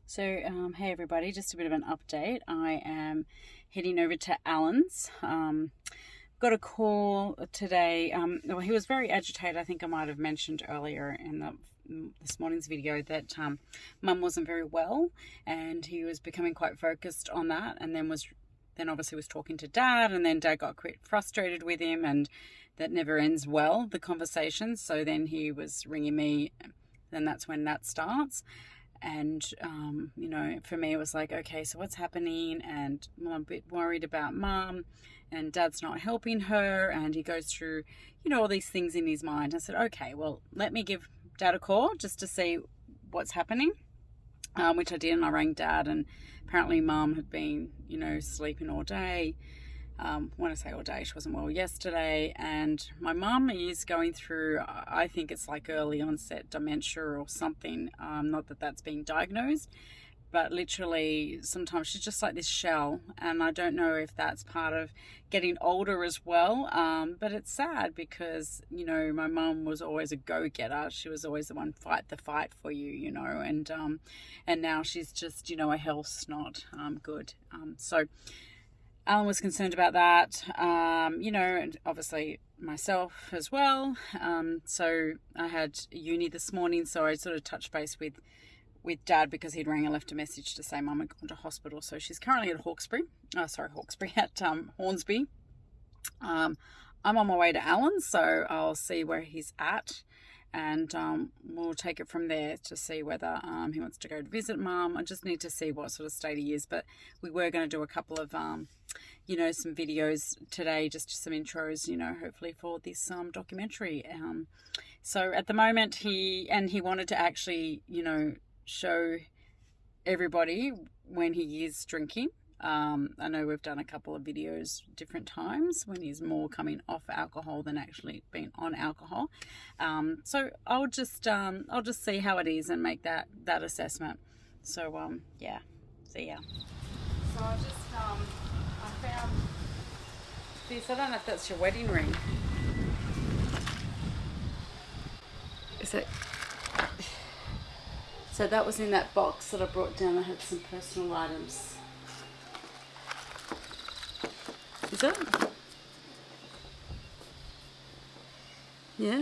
So, hey everybody, just a bit of an update. I am heading over to Allan's. Got a call today. Well, he was very agitated. I think I might have mentioned earlier in this morning's video that Mum wasn't very well, and he was becoming quite focused on that. And then obviously was talking to Dad, and then Dad got quite frustrated with him, and that never ends well, the conversation. So then he was ringing me, and that's when that starts. And, for me, it was like, okay, so what's happening? And well, I'm a bit worried about Mum, and Dad's not helping her. And he goes through, all these things in his mind. I said, okay, well, let me give Dad a call just to see what's happening, which I did. And I rang Dad, and apparently Mum had been, sleeping all day. When I say all day, she wasn't well yesterday, and my mum is going through, I think it's like early onset dementia or something. Not that that's been diagnosed, but literally sometimes she's just like this shell, and I don't know if that's part of getting older as well. But it's sad because, my mum was always a go-getter. She was always the one fight the fight for you, and now she's just, her health's not good. So Allan was concerned about that, and obviously myself as well. So I had uni this morning, so I sort of touched base with Dad because he'd rang and left a message to say Mum had gone to hospital. So she's currently at at Hornsby. I'm on my way to Allan, so I'll see where he's at, and we'll take it from there to see whether he wants to go to visit Mum. I just need to see what sort of state he is, but we were going to do a couple of some videos today, just some intros, hopefully for this documentary. So at the moment he wanted to actually, show everybody when he is drinking. I know we've done a couple of videos different times when he's more coming off alcohol than actually being on alcohol. So I'll just see how it is and make that assessment. So yeah, see ya. So I found this. I don't know if that's your wedding ring. Is it? So that was in that box that I brought down. I had some personal items. Is it? Yeah.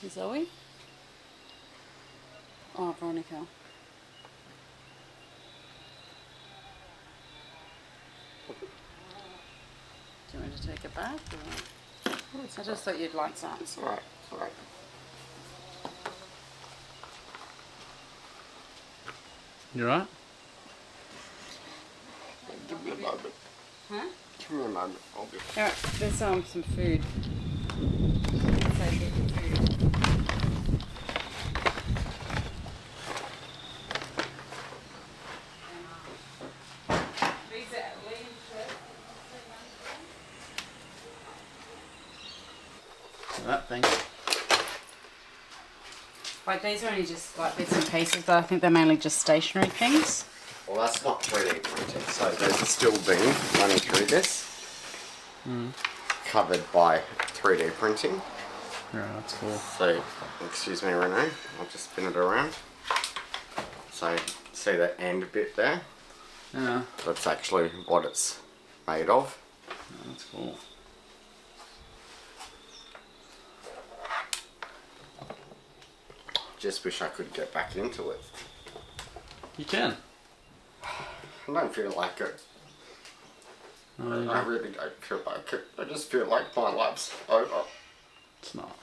Is Zoe? Oh, Veronica. Do you want me to take it back? Or? I just thought you'd like some. It's alright, it's alright. You right? Give me a moment. Huh? Give me a moment. I'll be. Alright, there's some food. Say food. That thing. Like these are only just like bits and pieces, but I think they're mainly just stationary things. Well, that's not 3D printing, so there's a still beam running through this, covered by 3D printing. Yeah, that's cool. So, excuse me, Renee, I'll just spin it around. So, see that end bit there? Yeah. That's actually what it's made of. Yeah, that's cool. Just wish I could get back into it. You can. I don't feel like it. Oh, I really don't feel like it. I just feel like my life's over. It's not.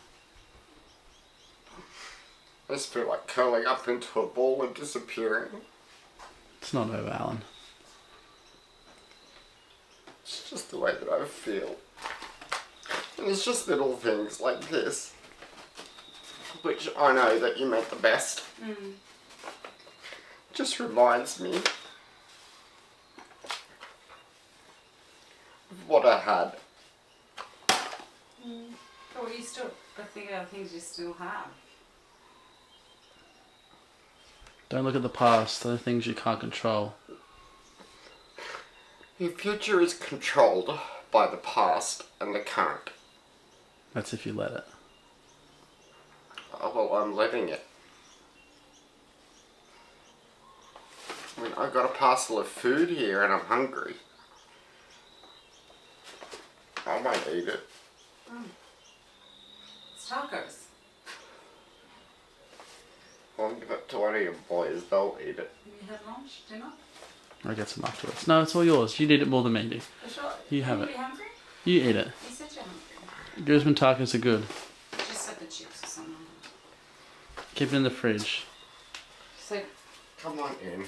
I just feel like curling up into a ball and disappearing. It's not over, Allan. It's just the way that I feel. And it's just little things like this, which I know that you meant the best. Just reminds me of what I had. Oh, you still, I think other things you still have. Don't look at the past. They're things you can't control. Your future is controlled by the past and the current. That's if you let it. Oh, well, I'm letting it. I got a parcel of food here and I'm hungry. I might eat it. It's tacos. I'll give it to one of your boys, they'll eat it. You have lunch, dinner? I'll get some afterwards. No, it's all yours. You need it more than me do. For sure. You have Are it. you hungry? You eat it. You said you're hungry. Guzman tacos are good. Just said the chips or something. Keep it in the fridge. So, Come on in.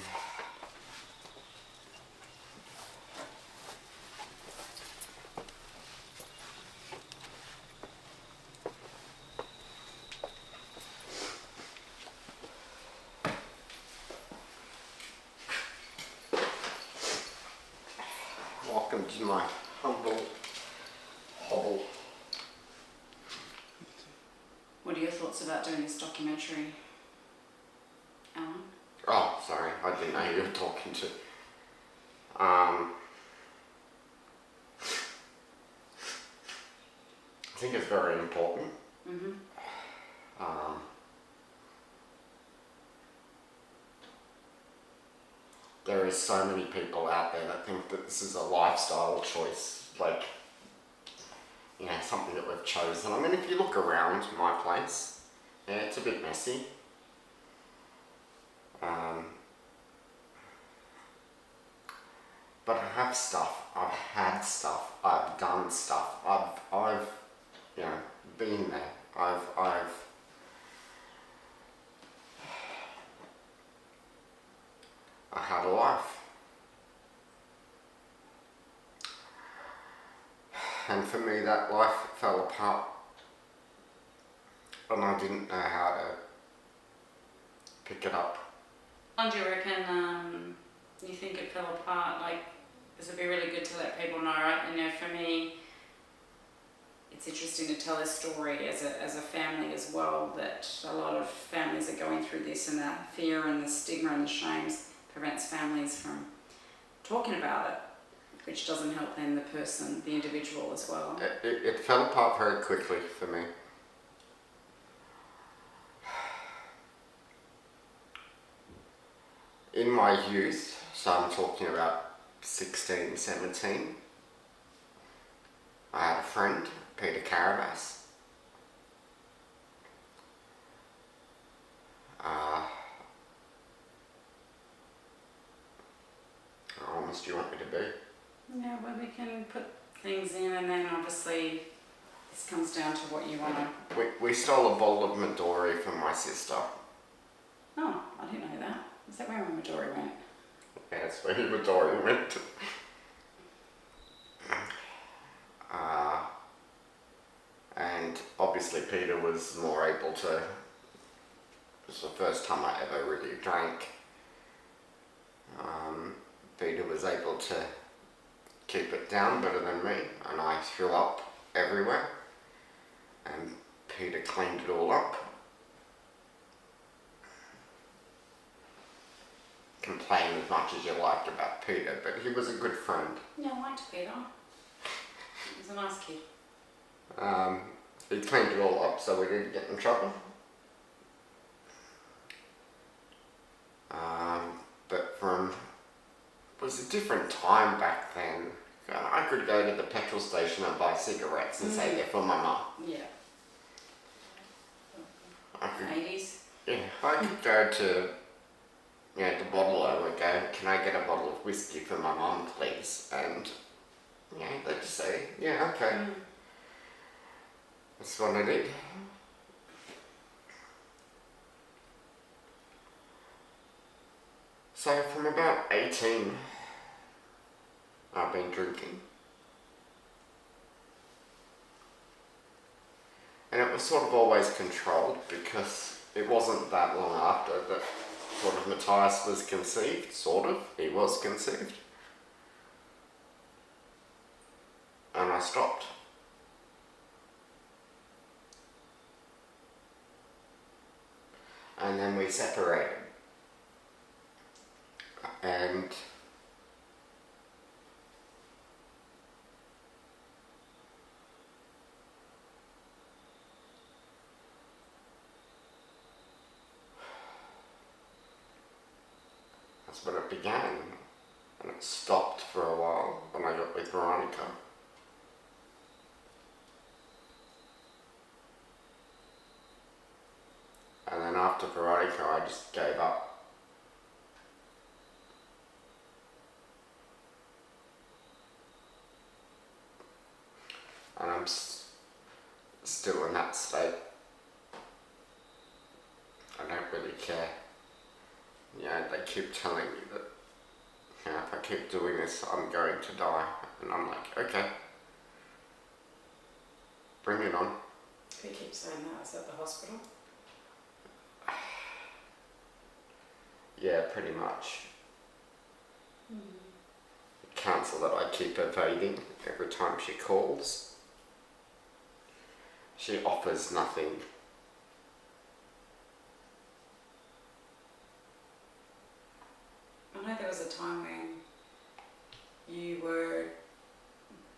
Welcome to my humble hovel. what are your thoughts about doing this documentary, Alan? Oh, sorry, I didn't know you were talking to. I think it's very important. Mm-hmm. There is so many people out there that think that this is a lifestyle choice, like, you know, something that we've chosen. I mean, if you look around my place, yeah, it's a bit messy. But I have stuff, I've had stuff, I've done stuff, I've, you know, been there. I had a life. And for me, that life fell apart. And I didn't know how to pick it up. And do you reckon you think it fell apart? Like, this would be really good to let people know, right? You know, for me, it's interesting to tell this story as a family as well, that a lot of families are going through this, and that fear and the stigma and the shames prevents families from talking about it, which doesn't help then the person, the individual as well. It fell apart very quickly for me. In my youth, so I'm talking about 16, 17, I had a friend, Peter Carabas. How honest do you want me to be? Yeah, well, we can put things in, and then obviously this comes down to what you want to... We stole a bottle of Midori from my sister. Oh, I didn't know that. Is that where Midori went? Yeah, that's where Midori went. And obviously Peter was more able to... It was the first time I ever really drank. Peter was able to keep it down better than me, and I threw up everywhere. And Peter cleaned it all up. Complain as much as you liked about Peter, but he was a good friend. Yeah, I liked Peter. He was a nice kid. He cleaned it all up so we didn't get in trouble. But it was a different time back then. I could go to the petrol station and buy cigarettes and say they're for my mum. Yeah. I could, 80s. yeah, I could go to, you know, the bottler would go, can I get a bottle of whiskey for my mum, please? And, you know, they'd just say, yeah, okay. That's what I did. So from about 18, I've been drinking. And it was sort of always controlled, because it wasn't that long after that sort of Matthias was conceived, sort of. He was conceived. And I stopped. And then we separated. And That's when it began. And it stopped for a while when I got with Veronica. And then after Veronica, I just gave up. And I'm still in that state. I don't really care. Yeah, they keep telling me that, yeah, if I keep doing this, I'm going to die. And I'm like, okay, bring it on. Who keeps saying that? Is that the hospital? Yeah, pretty much. The counsel that I keep evading every time she calls. She offers nothing. I know there was a time when you were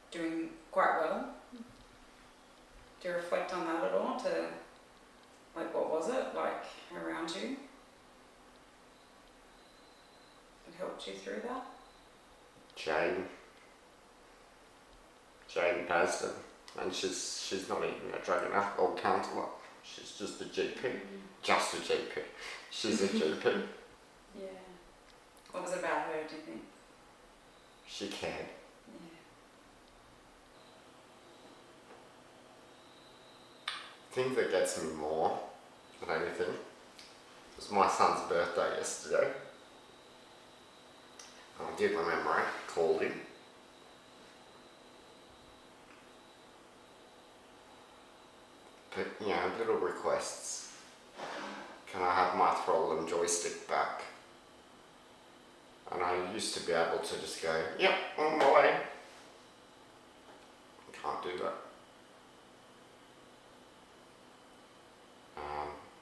doing quite well. Do you reflect on that at all? Like, what was it like around you? It helped you through that? Jane Paston, and she's not even a drug and alcohol counsellor. She's just a GP. Just a GP. She's a GP. Yeah. What was it about her, do you think? She cared. Yeah. The thing that gets me more than anything was my son's birthday yesterday. I did remember I called him. But, you know, little requests. Can I have my throttle and joystick back? And I used to be able to just go, yep, on my way. Can't do that.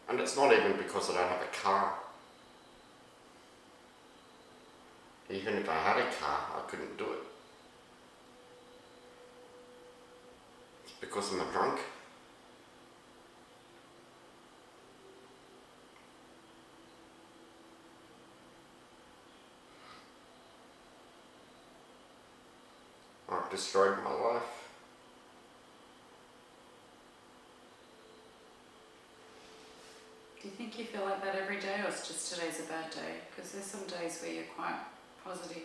And it's not even because I don't have a car. Even if I had a car, I couldn't do it. It's because I'm a drunk. I've destroyed my life. Do you think you feel like that every day, or it's just today's a bad day? Because there's some days where you're quite positive.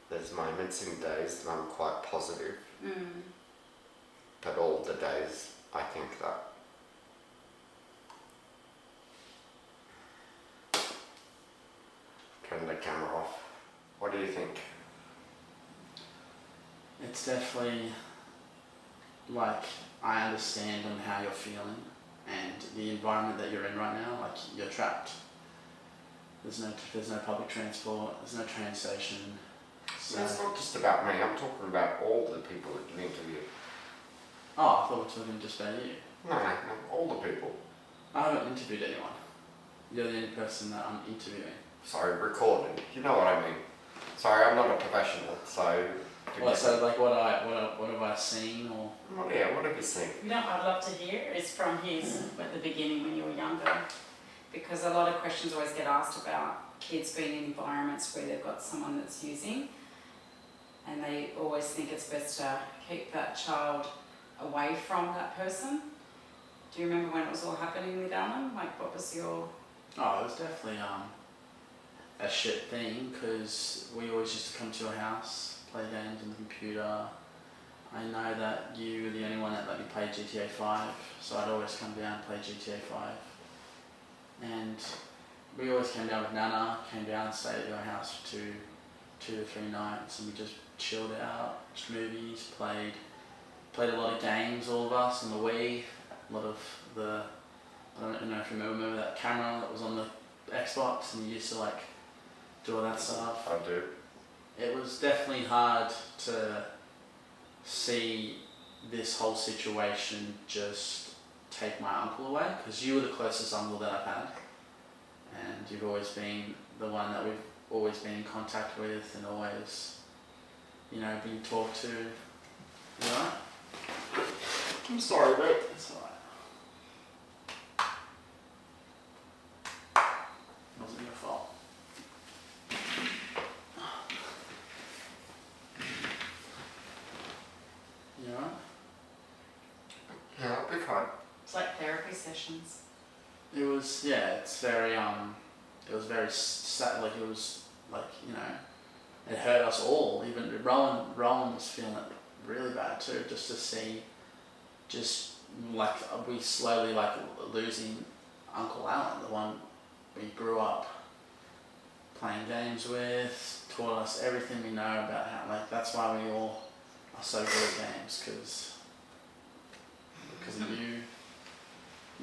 There's moments in days that I'm quite positive, Mm. but all the days I think that. Turn the camera off. What do you think? It's definitely like I understand on how you're feeling and the environment that you're in right now. Like you're trapped. There's no public transport. There's no train station. So It's not just about me. I'm talking about all the people that you interview. oh, I thought we were talking just about you. No, all the people. I haven't interviewed anyone. You're the only person that I'm interviewing. Sorry, recorded. You know what I mean. Sorry, I'm not a professional, so. What? So like what have I seen or? Well, yeah, what have you seen? You know, I'd love to hear is from his at the beginning when you were younger, because a lot of questions always get asked about kids being in environments where they've got someone that's using, and they always think it's best to keep that child away from that person. Do you remember when it was all happening with Allan? Like, what was your... Oh, it was definitely a shit thing because we always used to come to your house, play games on the computer. I know that you were the only one that let me play GTA 5, so I'd always come down and play GTA 5. And we always came down with Nana, came down and stayed at your house for two to three nights, and we just chilled out, watched movies, played a lot of games, all of us, on the Wii. A lot of the, I don't know if you remember that camera that was on the Xbox, and you used to like do all that stuff. I do. It was definitely hard to see this whole situation just take my uncle away, because you were the closest uncle that I've had, and you've always been the one that we've always been in contact with and always, you know, been talked to. You alright? I'm sorry, mate. It's alright. alright? Yeah, I'll be fine. It's like therapy sessions. It was, yeah, it's very, it was very sad, like it was, like, you know, it hurt us all, even Rowan was feeling it really bad too, just to see, just like, we slowly like losing Uncle Allan, the one we grew up playing games with, taught us everything we know about how, like, that's why we all are so good at games, because of you.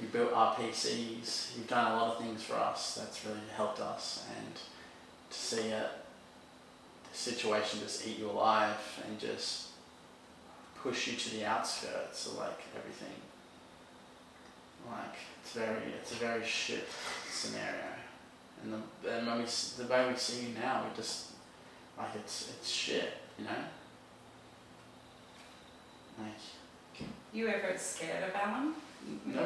You built our PCs, you've done a lot of things for us that's really helped us, and to see the situation just eat you alive and just push you to the outskirts of like everything. Like it's a very shit scenario, and when the way we see you now, we just like it's shit, you know. Like You ever scared of Allan? no,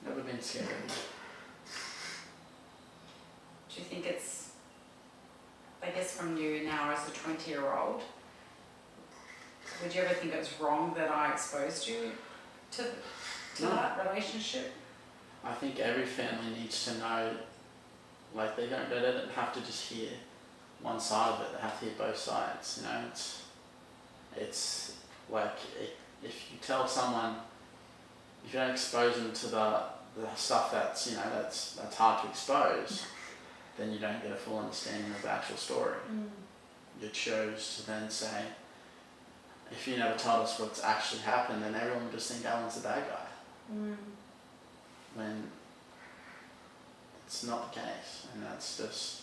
never been scared. Do you think it's, I guess from you now as a 20-year-old, would you ever think it was wrong that I exposed you to No. that relationship? I think every family needs to know, like they don't have to just hear one side of it, they have to hear both sides, you know. It's like if you tell someone, if you don't expose them to the stuff that's, you know, that's hard to expose, then you don't get a full understanding of the actual story. You chose to then say, if you never told us what's actually happened, then everyone would just think Alan's the bad guy. When it's not the case, and that's just,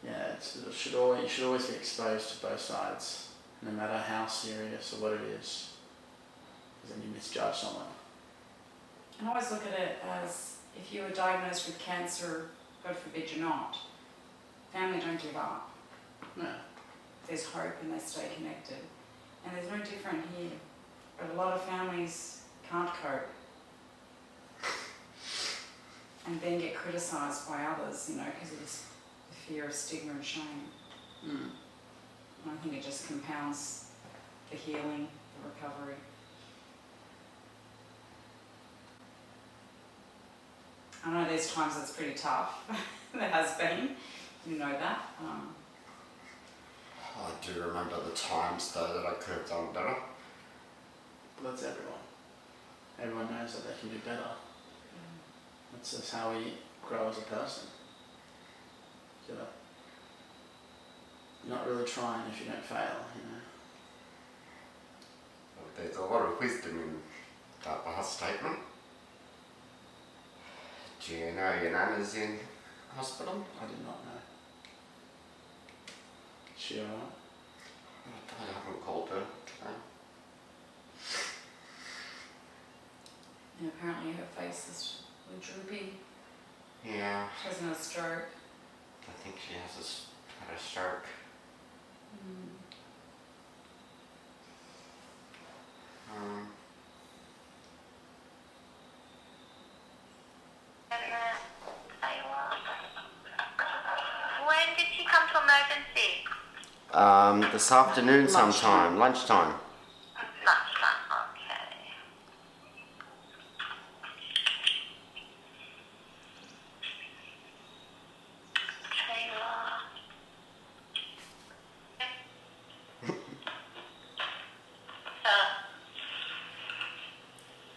yeah, you should always be exposed to both sides, no matter how serious or what it is, because then you misjudge someone. I always look at it as, if you were diagnosed with cancer, God forbid you're not, family don't give up. No. There's hope and they stay connected. And there's no different here. But a lot of families can't cope. And then get criticised by others, you know, because of this fear of stigma and shame. And I think it just compounds the healing, the recovery. I know there's times it's pretty tough. There has been. You know that. I do remember the times though that I could have done better. But that's everyone. Everyone knows that they can do better. That's just how we grow as a person. You're not really trying if you don't fail, you know. There's a lot of wisdom in that last statement. Do you know your nana's in hospital? I did not know. She alright? I haven't called her today. And apparently her face is really droopy. Yeah, She hasn't had a stroke. I think she has had a stroke. When did she come to emergency? This afternoon sometime, lunchtime. Lunchtime, okay. Trailer.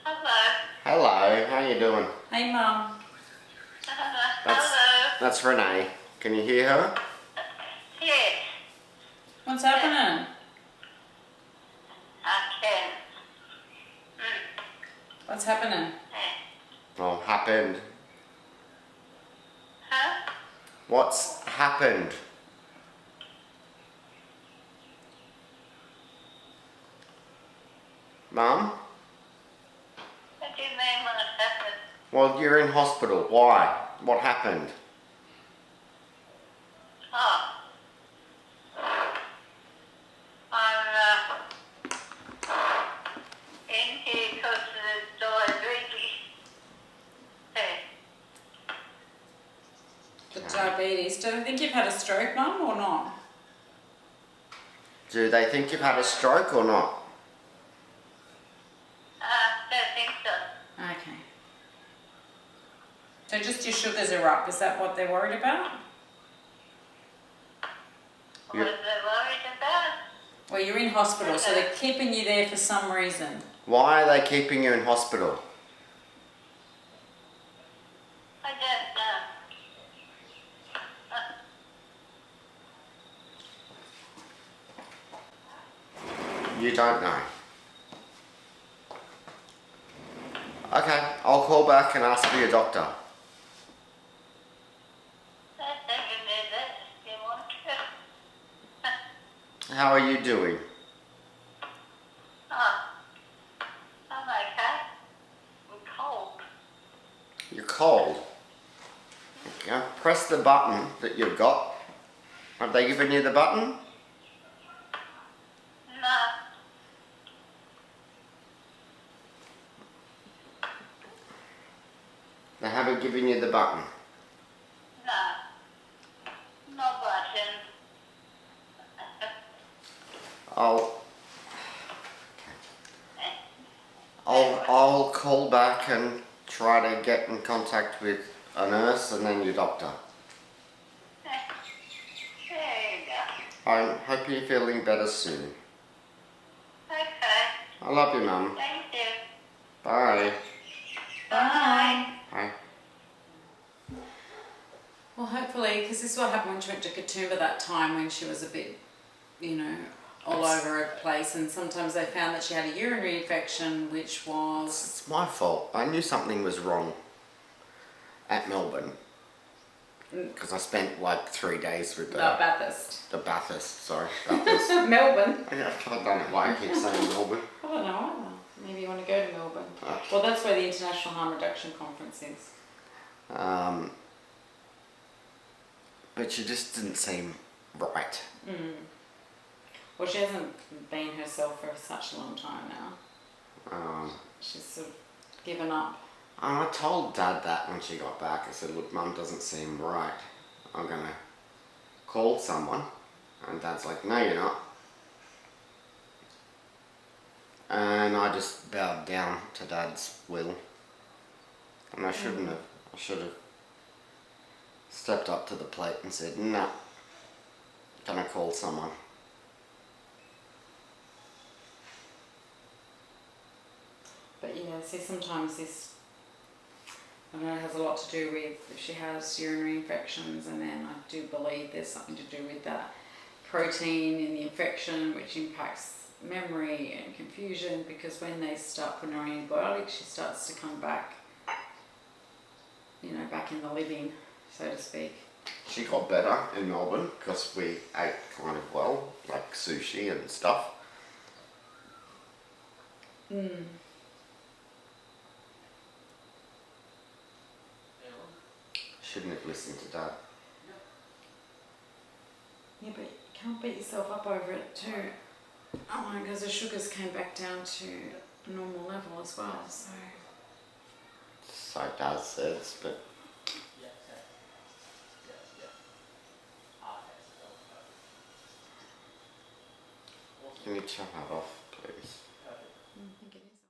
Hello. Hello, how you doing? Hey Mum. Hello. That's Renee. Can you hear her? Yes, What's happening? I can. What's happening? Oh, happened. Huh? What's happened? Mum? What do you mean what happened? Well, you're in hospital. Why? What happened? Oh. I'm in here because of the diabetes. The diabetes. Do they think you've had a stroke, Mum, or not? Do they think you've had a stroke or not? So just your sugars are up, is that what they're worried about? What are they worried about? Well, you're in hospital, so they're keeping you there for some reason. Why are they keeping you in hospital? I don't know. You don't know. Okay, I'll call back and ask for your doctor. I think you do that if you want to. How are you doing? Oh, I'm okay. I'm cold. You're cold. Yeah, press the button that you've got. Have they given you the button? No. They haven't given you the button. No. No button. I'll call back and try to get in contact with a nurse and then your doctor. There you go. I hope you're feeling better soon. Okay. I love you, Mum. Thank you. Bye. Bye. Bye. Well, hopefully, because this is what happened when she went to Katoomba that time when she was a bit, all over the place, and sometimes they found that she had a urinary infection, which was... It's my fault. I knew something was wrong at Melbourne. Because I spent like 3 days with Bathurst. the Bathurst, sorry. Bathurst. Melbourne. I don't know why I keep saying Melbourne. I don't know either. Maybe you want to go to Melbourne. Well, that's where the International Harm Reduction Conference is. But she just didn't seem right. Well, she hasn't been herself for such a long time now. She's sort of given up. And I told Dad that when she got back. I said, look, Mum doesn't seem right. I'm going to call someone. And Dad's like, no, you're not. And I just bowed down to Dad's will. And I shouldn't have. I should have stepped up to the plate and said, no, gonna call someone. But yeah, see, sometimes this, I know it has a lot to do with if she has urinary infections, and then I do believe there's something to do with that protein in the infection, which impacts memory and confusion, because when they start putting her on antibiotics, she starts to come back, back in the living, so to speak. She got better in Melbourne because we ate kind of well, like sushi and stuff. Shouldn't have listened to Dad. Yeah, but you can't beat yourself up over it too. Oh, because the sugars came back down to a normal level as well, so... So Dad says, but... Can you turn that off, please? I think it is.